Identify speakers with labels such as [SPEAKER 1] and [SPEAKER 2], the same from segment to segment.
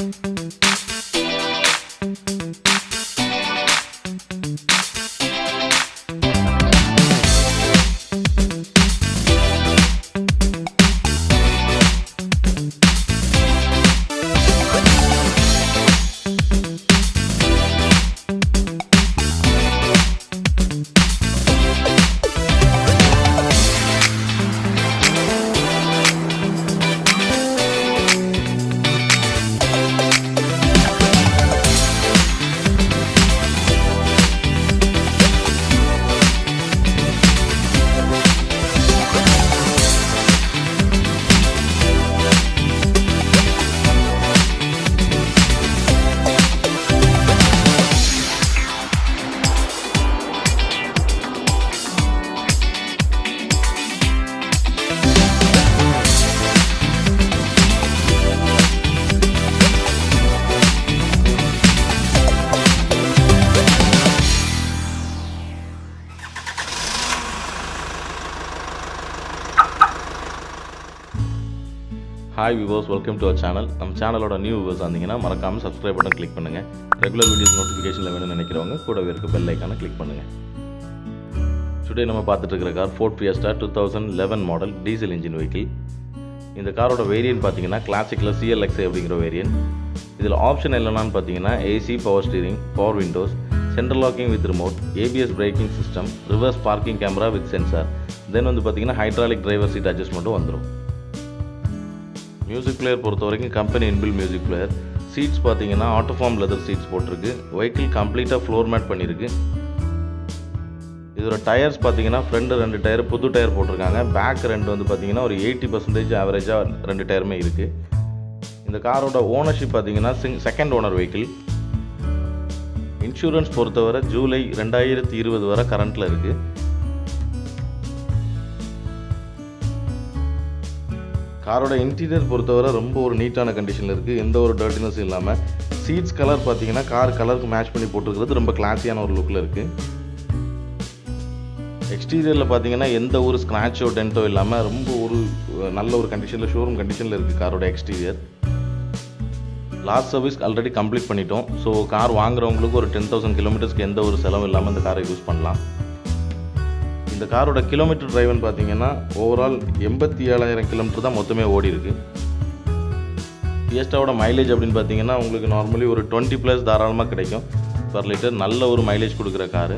[SPEAKER 1] Hi viewers, welcome to our channel. நம்ம சேனலோட new viewers வந்தீங்கன்னா மறக்காம சப்ஸ்கிரைப் பட்டன் கிளிக் பண்ணுங்க. ரெகுலர் வீடியோஸ் நோட்டிஃபிகேஷன்ல வேணும்னு நினைக்கிறவங்க கூடவே இருக்க பெல் ஐகானை கிளிக் பண்ணுங்க. டுடே நம்ம பார்த்துட்டு இருக்கிற car Ford Fiesta 2011 model diesel engine vehicle. இந்த காரோட வேரியன்ட் பார்த்தீங்கன்னா கிளாசிக்ல CLXI அப்படிங்கிற வேரியன்ட். இதில் ஆப்ஷன் என்னென்னு பார்த்தீங்கன்னா AC power steering, power windows, central locking with remote, ABS braking system, reverse parking camera with sensor, then வந்து பார்த்தீங்கன்னா ஹைட்ராலிக் டிரைவர் சீட் அட்ஜஸ்ட்மெண்ட்டும் வந்துடும். மியூசிக் பிளேயர் பொறுத்த வரைக்கும் company inbuilt music player. Seats பார்த்தீங்கன்னா ஆட்டோஃபார்ம் லெதர் சீட்ஸ் போட்டிருக்கு. Vehicle கம்ப்ளீட்டாக floor mat பண்ணியிருக்கு. இதோட டயர்ஸ் பார்த்தீங்கன்னா ஃப்ரண்ட் 2 டயர் புது டயர் போட்டிருக்காங்க. பேக் 2 வந்து பார்த்தீங்கன்னா ஒரு 80% ஆவரேஜாக 2 டயருமே இருக்குது. இந்த காரோட ஓனர்ஷிப் பார்த்தீங்கன்னா செகண்ட் ஓனர் வெஹிக்கிள். இன்சூரன்ஸ் பொறுத்தவரை ஜூலை 2020 வரை கரண்ட்டில் இருக்குது. காரோட இன்டீரியர் பொறுத்தவரை ரொம்ப ஒரு நீட்டான கண்டிஷனில் இருக்குது. எந்த ஒரு டர்ட்டினஸும் இல்லாமல். சீட்ஸ் கலர் பார்த்தீங்கன்னா கார் கலருக்கு மேட்ச் பண்ணி போட்டுருக்கிறது ரொம்ப கிளாஸியான ஒரு லுக்கில் இருக்குது. எக்ஸ்டீரியரில் பார்த்தீங்கன்னா எந்த ஒரு ஸ்க்ராட்சோ டென்ட்டோ இல்லாமல் ரொம்ப ஒரு நல்ல ஒரு கண்டிஷனில் ஷோரூம் கண்டிஷனில் இருக்குது காரோட exterior. Last service already complete பண்ணிட்டோம். ஸோ கார் வாங்குறவங்களுக்கு ஒரு 10,000 கிலோமீட்டர்ஸ்க்கு எந்த ஒரு செலவும் இல்லாமல் இந்த காரை யூஸ் பண்ணலாம். இந்த காரோட கிலோமீட்டர் டிரைவ்னு பார்த்தீங்கன்னா ஓவரால் 87,000 கிலோமீட்டர் தான் மொத்தமே ஓடி இருக்குது. ஃபியஸ்டாவோட மைலேஜ் அப்படின்னு பார்த்தீங்கன்னா உங்களுக்கு நார்மலி ஒரு 20+ தாராளமாக கிடைக்கும் பர் லிட்டர். நல்ல ஒரு மைலேஜ் கொடுக்குற காரு.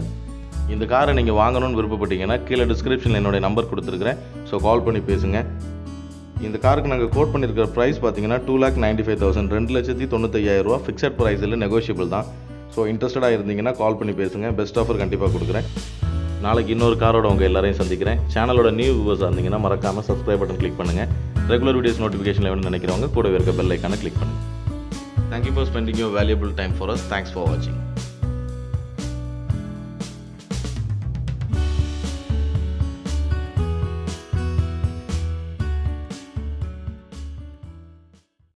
[SPEAKER 1] இந்த காரை நீங்கள் வாங்கணும்னு விருப்பப்பட்டீங்கன்னா கீழே டிஸ்கிரிப்ஷனில் என்னுடைய நம்பர் கொடுத்துருக்குறேன். ஸோ கால் பண்ணி பேசுங்க. இந்த காருக்கு நாங்கள் கோட் பண்ணியிருக்கிற ப்ரைஸ் பார்த்தீங்கன்னா 2,95,000, 2,95,000 ரூபா. ஃபிக்ஸட் ப்ரைஸ் இல்லை, நெகோஷியபிள் தான். ஸோ இன்ட்ரெஸ்டடாக இருந்தீங்கன்னா கால் பண்ணி பேசுங்க. பெஸ்ட் ஆஃபர் கண்டிப்பாக கொடுக்குறேன். நாளைக்கு இன்னொரு காரோட உங்கள் எல்லாரையும் சந்திக்கிறேன். சேனலோட நியூ வியூவர்ஸ் இருந்தீங்கன்னா மறக்காமல் சப்ஸ்கிரைப் பட்டன் கிளிக் பண்ணுங்கள். ரெகுலர் வீடியோஸ் நோட்டிஃபிகேஷன் வேணும்னு நினைக்கிறவங்க கூடவே இருக்க பெல் ஐக்கானை கிளிக் பண்ணுங்கள். Thank you for spending your valuable time for us. Thanks for வாட்சிங்.